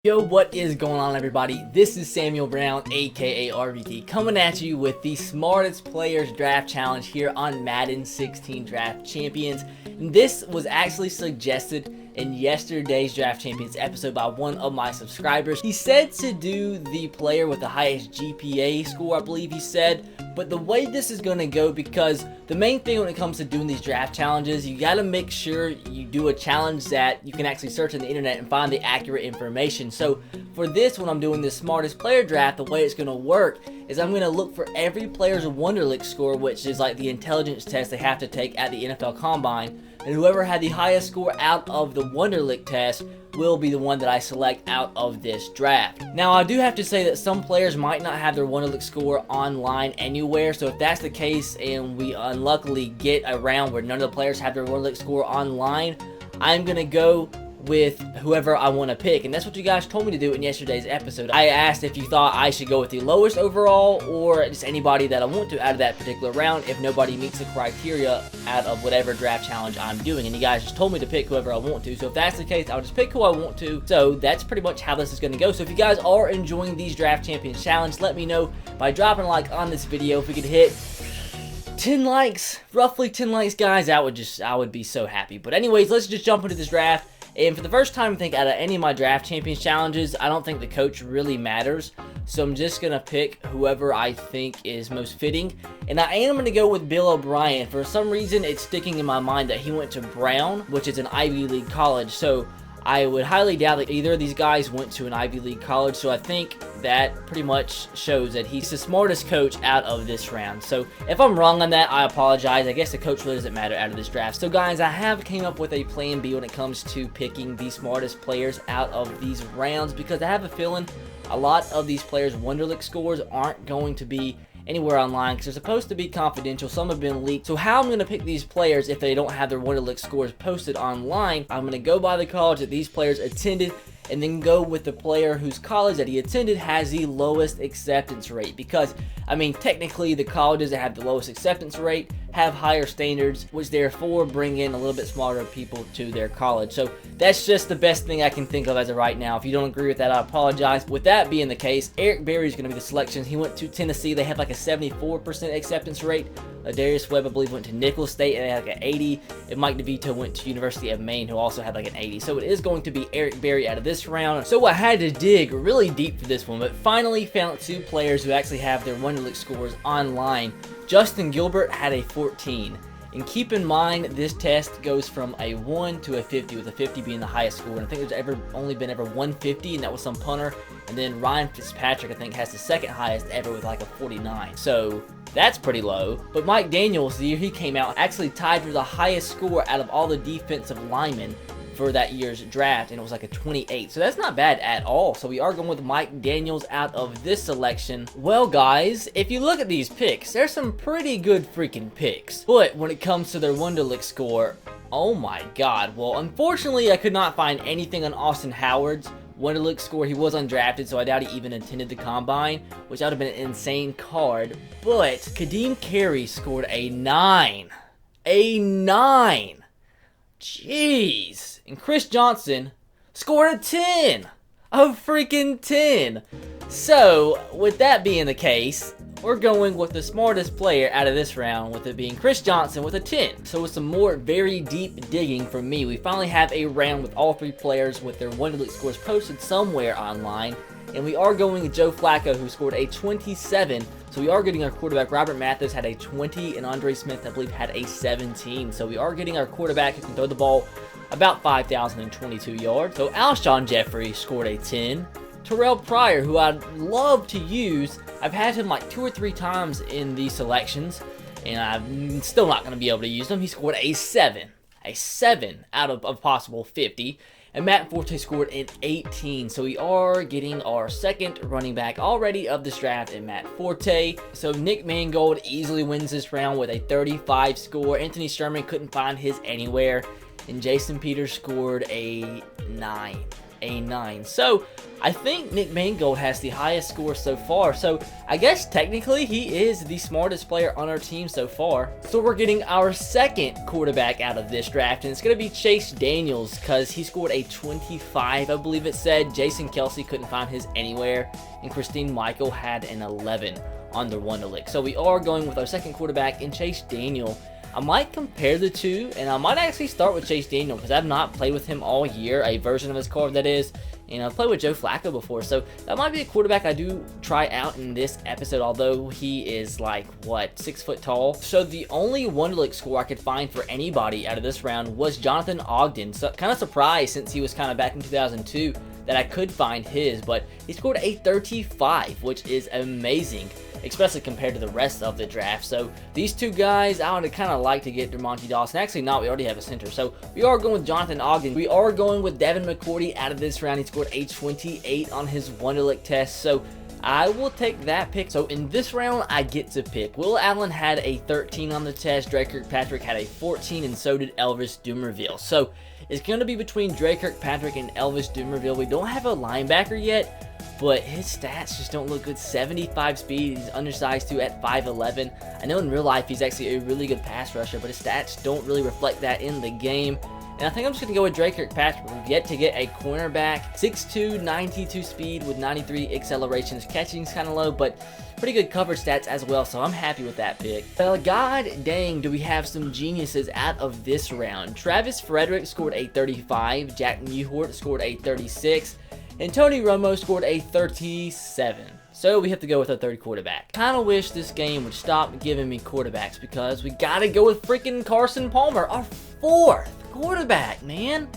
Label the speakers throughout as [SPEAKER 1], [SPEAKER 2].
[SPEAKER 1] Yo, what is going on, everybody? This is Samuel Brown, aka RVT, coming at you with the Smartest Players Draft Challenge here on Madden 16 Draft Champions. And this was actually suggested in yesterday's Draft Champions episode by one of my subscribers. He said to do the player with the highest GPA score, I believe he said. But the way this is going to go, because the main thing when it comes to doing these draft challenges, you got to make sure you do a challenge that you can actually search on the internet and find the accurate information. So for this, when I'm doing this Smartest Player Draft, the way it's going to work is I'm going to look for every player's Wonderlic score, which is like the intelligence test they have to take at the NFL Combine. And whoever had the highest score out of the Wonderlic test will be the one that I select out of this draft. Now, I do have to say that some players might not have their Wonderlic score online anywhere, so if that's the case and we unluckily get a round where none of the players have their Wonderlic score online, I'm going to go with whoever I want to pick, and that's what you guys told me to do in yesterday's episode. I asked if you thought I should go with the lowest overall or just anybody that I want to out of that particular round if nobody meets the criteria out of whatever draft challenge I'm doing, and you guys just told me to pick whoever I want to. So if that's the case, I'll just pick who I want to. So that's pretty much how this is going to go. So if you guys are enjoying these draft champions challenge, let me know by dropping a like on this video. If we could hit 10 likes, roughly 10 likes, guys, I would be so happy. But anyways, let's just jump into this draft. And for the first time, I think out of any of my draft champions challenges, I don't think the coach really matters. So I'm just going to pick whoever I think is most fitting. And I am going to go with Bill O'Brien. For some reason, it's sticking in my mind that he went to Brown, which is an Ivy League college. So I would highly doubt that either of these guys went to an Ivy League college. So I think that pretty much shows that he's the smartest coach out of this round. So if I'm wrong on that, I apologize. I guess the coach really doesn't matter out of this draft. So guys, I have came up with a plan B when it comes to picking the smartest players out of these rounds, because I have a feeling a lot of these players' Wonderlic scores aren't going to be anywhere online because they're supposed to be confidential. Some have been leaked. So how I'm going to pick these players if they don't have their Wonderlic scores posted online, I'm going to go by the college that these players attended and then go with the player whose college that he attended has the lowest acceptance rate. Because, I mean, technically the colleges that have the lowest acceptance rate have higher standards, which therefore bring in a little bit smarter people to their college. So that's just the best thing I can think of as of right now. If you don't agree with that, I apologize. With that being the case, Eric Berry is going to be the selection. He went to Tennessee. They have like a 74% acceptance rate. Darius Webb, I believe, went to Nicholls State and they had like an 80. And Mike DeVito went to University of Maine, who also had like an 80. So it is going to be Eric Berry out of this round. So I had to dig really deep for this one, but finally found two players who actually have their Wonderlic scores online. Justin Gilbert had a 14. And keep in mind, this test goes from a 1 to a 50, with a 50 being the highest score. And I think there's only been 150, and that was some punter. And then Ryan Fitzpatrick, I think, has the second highest ever with like a 49. So that's pretty low. But Mike Daniels, the year he came out, actually tied for the highest score out of all the defensive linemen for that year's draft, and it was like a 28. So that's not bad at all. So we are going with Mike Daniels out of this selection. Well, guys, if you look at these picks, there's some pretty good freaking picks. But when it comes to their Wonderlic score, oh my god. Well, unfortunately, I could not find anything on Austin Howard's Wonderlic score. He was undrafted, so I doubt he even attended the Combine, which would have been an insane card. But Kadeem Carey scored a 9. A 9! Jeez. And Chris Johnson scored a 10. A freaking 10. So, with that being the case, we're going with the smartest player out of this round, with it being Chris Johnson with a 10. So with some more very deep digging from me, we finally have a round with all three players with their Wonderlic scores posted somewhere online. And we are going with Joe Flacco, who scored a 27. So we are getting our quarterback. Robert Mathis had a 20, and Andre Smith, I believe, had a 17. So we are getting our quarterback who can throw the ball about 5,022 yards. So Alshon Jeffrey scored a 10. Terrell Pryor, who I'd love to use, I've had him like 2 or 3 times in these selections, and I'm still not going to be able to use him. He scored a 7. A 7 out of a possible 50. And Matt Forte scored an 18. So we are getting our second running back already of this draft in Matt Forte. So Nick Mangold easily wins this round with a 35 score. Anthony Sherman couldn't find his anywhere. And Jason Peters scored a 9. a 9. So I think Nick Mangold has the highest score so far. So I guess technically he is the smartest player on our team so far. So we're getting our second quarterback out of this draft, and it's going to be Chase Daniels because he scored a 25, I believe it said. Jason Kelsey couldn't find his anywhere, and Christine Michael had an 11 on the Wonderlic. So we are going with our second quarterback in Chase Daniel. I might compare the two, and I might actually start with Chase Daniel because I've not played with him all year, a version of his card that is. And I've played with Joe Flacco before, so that might be a quarterback I do try out in this episode, although he is like, what, 6 foot tall? So the only Wonderlic score I could find for anybody out of this round was Jonathan Ogden. So kind of surprised, since he was kind of back in 2002, that I could find his, but he scored a 35, which is amazing, especially compared to the rest of the draft. So these two guys, I would kind of like to get Dermontti Dawson. Actually not, we already have a center. So we are going with Jonathan Ogden. We are going with Devin McCourty out of this round. He scored a 28 on his Wonderlic test. So I will take that pick. So in this round, I get to pick. Will Allen had a 13 on the test. Drake Kirkpatrick had a 14, and so did Elvis Dumerville. So it's going to be between Drake Kirkpatrick and Elvis Dumerville. We don't have a linebacker yet, but his stats just don't look good. 75 speed, he's undersized too at 5'11". I know in real life he's actually a really good pass rusher, but his stats don't really reflect that in the game. And I think I'm just going to go with Drake Kirkpatrick. We've yet to get a cornerback. 6'2", 92 speed with 93 acceleration. His catching's kind of low, but pretty good coverage stats as well, so I'm happy with that pick. Well, god dang, do we have some geniuses out of this round. Travis Frederick scored a 35. Jack Mewhort scored a 36. And Tony Romo scored a 37. So we have to go with our third quarterback. Kind of wish this game would stop giving me quarterbacks because we got to go with freaking Carson Palmer, our fourth quarterback, man.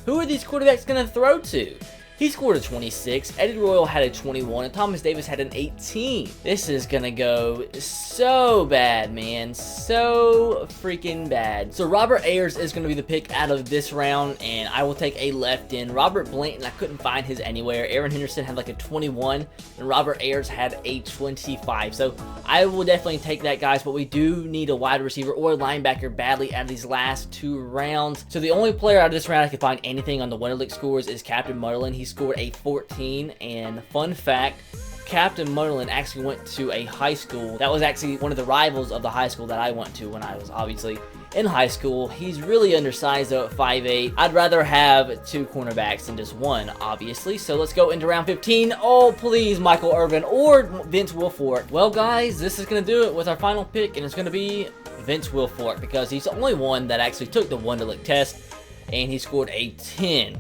[SPEAKER 1] Who are these quarterbacks going to throw to? He scored a 26, Eddie Royal had a 21, and Thomas Davis had an 18. This is gonna go so bad, man. So freaking bad. So Robert Ayers is gonna be the pick out of this round, and I will take a left in. Robert Blanton, I couldn't find his anywhere. Aaron Henderson had like a 21, and Robert Ayers had a 25. So I will definitely take that, guys, but we do need a wide receiver or a linebacker badly out of these last two rounds. So the only player out of this round I could find anything on the Wonderlic scores is Captain Mutterlin. He scored a 14, and fun fact, Captain Mutterlin actually went to a high school that was actually one of the rivals of the high school that I went to when I was obviously in high school. He's really undersized though at 5'8". I'd rather have two cornerbacks than just one, obviously. So let's go into round 15. Oh, please, Michael Irvin or Vince Wilfork. Well, guys, this is going to do it with our final pick, and it's going to be Vince Wilfork because he's the only one that actually took the Wonderlic test, and he scored a 10.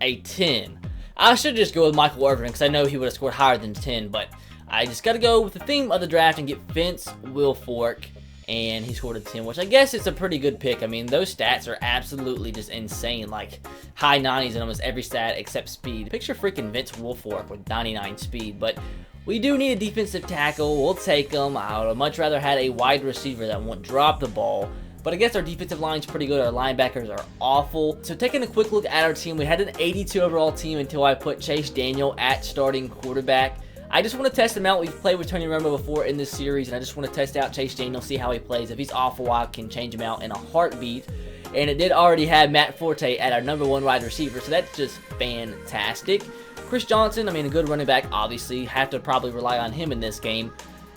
[SPEAKER 1] A 10. I should just go with Michael Irvin because I know he would have scored higher than 10, but I just got to go with the theme of the draft and get Vince Wilfork, and he scored a 10, which I guess is a pretty good pick. I mean, those stats are absolutely just insane, like high 90s in almost every stat except speed. Picture freaking Vince Wilfork with 99 speed, but we do need a defensive tackle. We'll take him. I would much rather had a wide receiver that won't drop the ball. But I guess our defensive line's pretty good. Our linebackers are awful. So taking a quick look at our team, we had an 82 overall team until I put Chase Daniel at starting quarterback. I just want to test him out. We've played with Tony Romo before in this series, and I just want to test out Chase Daniel, see how he plays. If he's awful, I can change him out in a heartbeat. And it did already have Matt Forte at our #1 wide receiver, so that's just fantastic. Chris Johnson, I mean, a good running back, obviously. Have to probably rely on him in this game.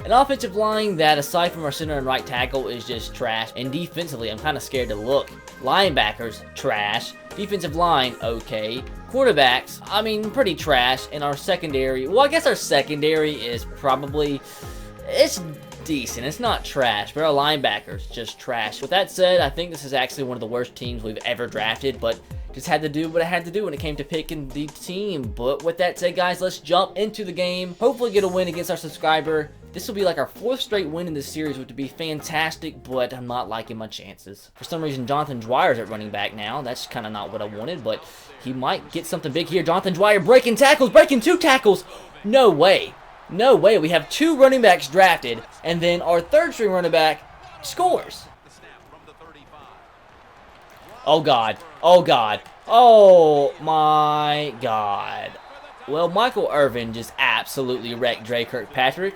[SPEAKER 1] An offensive line that, aside from our center and right tackle, is just trash. And defensively, I'm kind of scared to look. Linebackers, trash. Defensive line, okay. Quarterbacks, I mean, pretty trash. And our secondary, well, I guess our secondary is probably, it's decent. It's not trash, but our linebackers, just trash. With that said, I think this is actually one of the worst teams we've ever drafted, but just had to do what I had to do when it came to picking the team. But with that said, guys, let's jump into the game. Hopefully get a win against our subscriber. This will be like our 4th straight win in this series, which would be fantastic, but I'm not liking my chances. For some reason, Jonathan Dwyer's at running back now. That's kind of not what I wanted, but he might get something big here. Jonathan Dwyer breaking tackles, breaking 2 tackles. No way. No way. We have 2 running backs drafted, and then our 3rd string running back scores. Oh, God. Oh, God. Oh, my God. Well, Michael Irvin just absolutely wrecked Drake Kirkpatrick.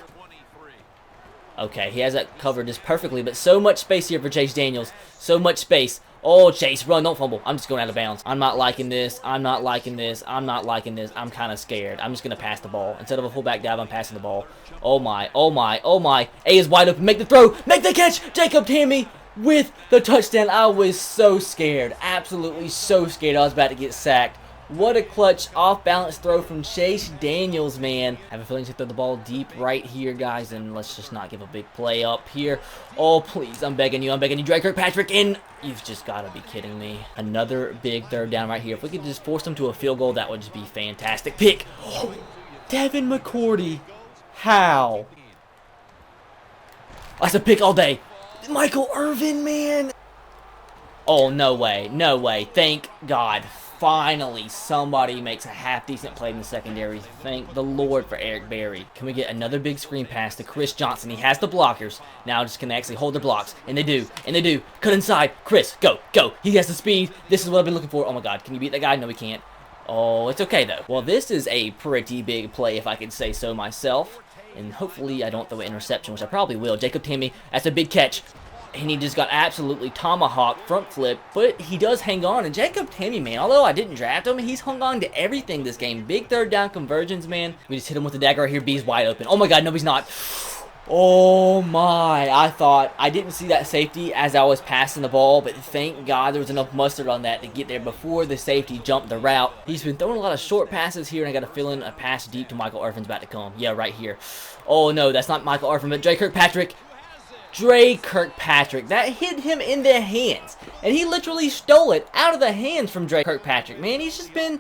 [SPEAKER 1] Okay, he has that covered just perfectly, but so much space here for Chase Daniels. So much space. Oh, Chase, run, don't fumble. I'm just going out of bounds. I'm not liking this. I'm not liking this. I'm not liking this. I'm kind of scared. I'm just going to pass the ball. Instead of a fullback dive, I'm passing the ball. Oh, my. Oh, my. Oh, my. A is wide open. Make the throw. Make the catch. Jacob Tammy with the touchdown. I was so scared. Absolutely so scared. I was about to get sacked. What a clutch off-balance throw from Chase Daniels, man. I have a feeling to throw the ball deep right here, guys, and let's just not give a big play up here. Oh, please, I'm begging you, Drake Kirkpatrick, and you've just got to be kidding me. Another big third down right here. If we could just force them to a field goal, that would just be fantastic. Pick. Oh, Devin McCourty. How? That's a pick all day. Michael Irvin, man. Oh, no way. No way. Thank God. Finally, somebody makes a half-decent play in the secondary. Thank the Lord for Eric Berry. Can we get another big screen pass to Chris Johnson? He has the blockers. Now just can actually hold the blocks. And they do. And they do. Cut inside. Chris, go. Go. He has the speed. This is what I've been looking for. Oh, my God. Can you beat that guy? No, we can't. Oh, it's okay, though. Well, this is a pretty big play, if I could say so myself. And hopefully I don't throw an interception, which I probably will. Jacob Tammy, that's a big catch. And he just got absolutely tomahawk front flip, but he does hang on. And Jacob Tammy, man, although I didn't draft him, he's hung on to everything this game. Big third down conversions, man. We just hit him with the dagger right here. B's wide open. Oh my God, no, he's not. Oh my, I didn't see that safety as I was passing the ball, but thank God there was enough mustard on that to get there before the safety jumped the route. He's been throwing a lot of short passes here, and I got a feeling a pass deep to Michael Irvin's about to come. Yeah, right here. Oh no, that's not Michael Irvin, but Drake Kirkpatrick. Drake Kirkpatrick. That hit him in the hands. And he literally stole it out of the hands from Drake Kirkpatrick. Man, he's just been...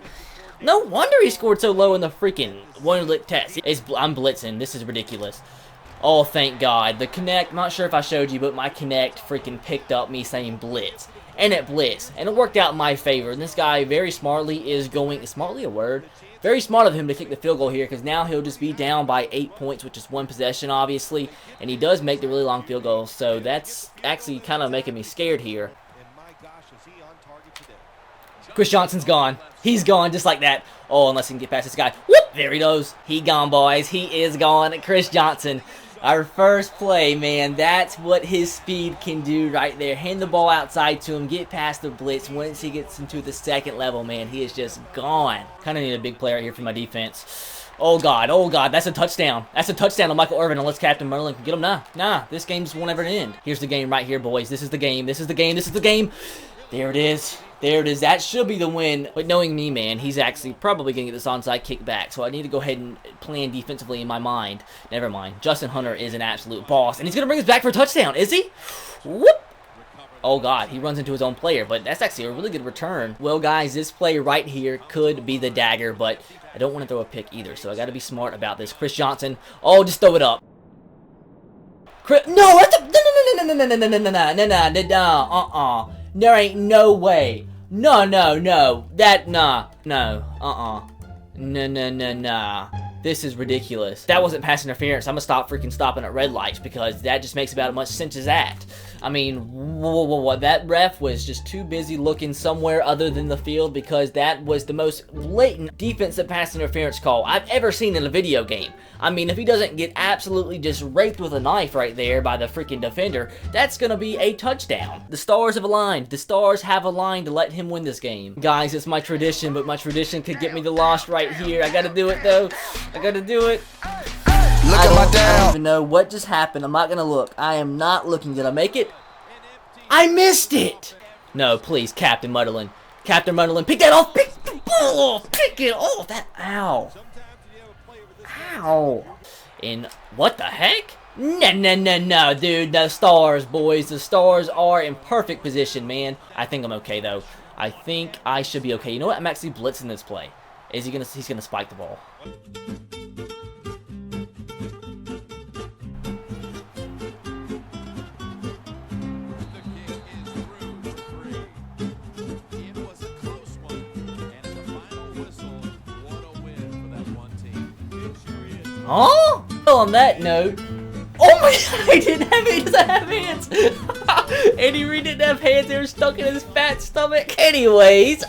[SPEAKER 1] No wonder he scored so low in the freaking Wonderlic test. I'm blitzing. This is ridiculous. Oh, thank God. The connect, I'm not sure if I showed you, but my connect freaking picked up me saying blitz. And it blitzed. And it worked out in my favor. And this guy very smartly is going... Is smartly a word? Very smart of him to kick the field goal here, because now he'll just be down by 8 points, which is one possession, obviously. And he does make the really long field goal, so that's actually kind of making me scared here. Chris Johnson's gone. He's gone just like that. Oh, unless he can get past this guy. Whoop! There he goes. He gone, boys. He is gone. Chris Johnson. Our first play, man, that's what his speed can do right there. Hand the ball outside to him, get past the blitz. Once he gets into the second level, man, he is just gone. Kind of need a big player right here for my defense. Oh, God, that's a touchdown. That's a touchdown on Michael Irvin, unless Captain Merlin can get him. Nah, this game just won't ever end. Here's the game right here, boys. This is the game. This is the game. This is the game. There it is. There it is. That should be the win. But knowing me, man, he's actually probably going to get this onside kick back. So I need to go ahead and plan defensively in my mind. Never mind. Justin Hunter is an absolute boss. And he's going to bring us back for a touchdown, is he? Whoop. Oh, God. He runs into his own player. But that's actually a really good return. Well, guys, this play right here could be the dagger. But I don't want to throw a pick either. So I got to be smart about this. Chris Johnson. Oh, just throw it up. No, that's a... No. There ain't no way. No. That, nah. No. No. This is ridiculous. That wasn't pass interference. I'm gonna stop freaking stopping at red lights because that just makes about as much sense as that. I mean, what? That ref was just too busy looking somewhere other than the field because that was the most blatant defensive pass interference call I've ever seen in a video game. I mean, if he doesn't get absolutely just raped with a knife right there by the freaking defender, that's gonna be a touchdown. The stars have aligned. The stars have aligned to let him win this game. Guys, it's my tradition, but my tradition could get me the loss right here. I gotta do it, though. I gotta do it. I don't even know what just happened. I'm not gonna look. I am not looking. Did I make it? I missed it! No, please, Captain Mutterlin. Captain Mutterlin, pick that off! Pick the ball off! Pick it off! That, ow. Ow. And what the heck? No, dude. The stars, boys. The stars are in perfect position, man. I think I'm okay, though. I think I should be okay. You know what? I'm actually blitzing this play. He's gonna spike the ball. Huh? Well, on that note, oh my God, I didn't have hands. He doesn't have hands. And he really didn't have hands, they were stuck in his fat stomach. Anyways,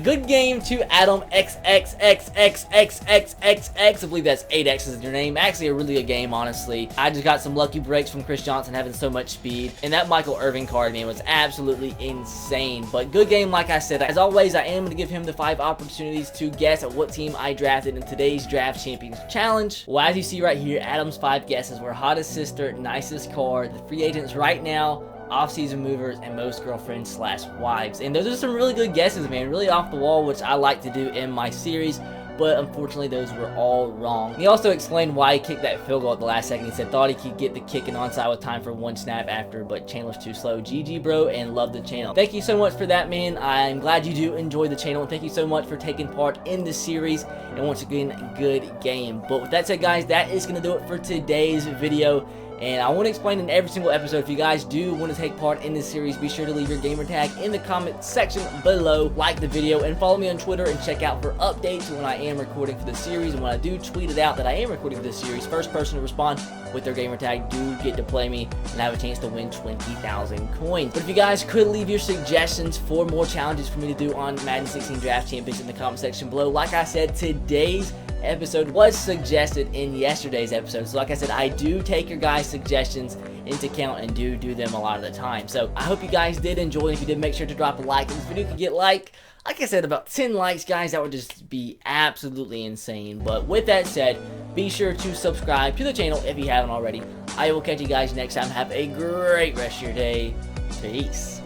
[SPEAKER 1] good game to Adam XXXXXXXX. I believe that's 8X is your name. Actually, a really good game, honestly. I just got some lucky breaks from Chris Johnson having so much speed. And that Michael Irvin card, man, was absolutely insane. But good game, like I said. As always, I am going to give him the 5 opportunities to guess at what team I drafted in today's Draft Champions Challenge. Well, as you see right here, Adam's 5 guesses were hottest sister, nicest card, the free agents right now, off-season movers, and most girlfriends / wives. And those are some really good guesses, man. Really off the wall, which I like to do in my series. But unfortunately, those were all wrong. He also explained why he kicked that field goal at the last second. He said thought he could get the kick and onside with time for 1 snap after, but Chandler's too slow. GG, bro, and love the channel. Thank you so much for that, man. I'm glad you do enjoy the channel, and thank you so much for taking part in this series. And once again, good game. But with that said, guys, that is going to do it for today's video. And I want to explain in every single episode, if you guys do want to take part in this series, be sure to leave your gamer tag in the comment section below, like the video, and follow me on Twitter and check out for updates when I am recording for the series. And when I do tweet it out that I am recording for this series, first person to respond with their gamer tag do get to play me and have a chance to win 20,000 coins. But if you guys could leave your suggestions for more challenges for me to do on Madden 16 Draft Champions in the comment section below. Like I said, today's episode was suggested in yesterday's episode, so like I said, I do take your guys' suggestions into account and do them a lot of the time. So I hope you guys did enjoy. If you did, make sure to drop a like. If this video could get like I said, about 10 likes, guys, that would just be absolutely insane. But with that said, be sure to subscribe to the channel if you haven't already. I will catch you guys next time. Have a great rest of your day. Peace.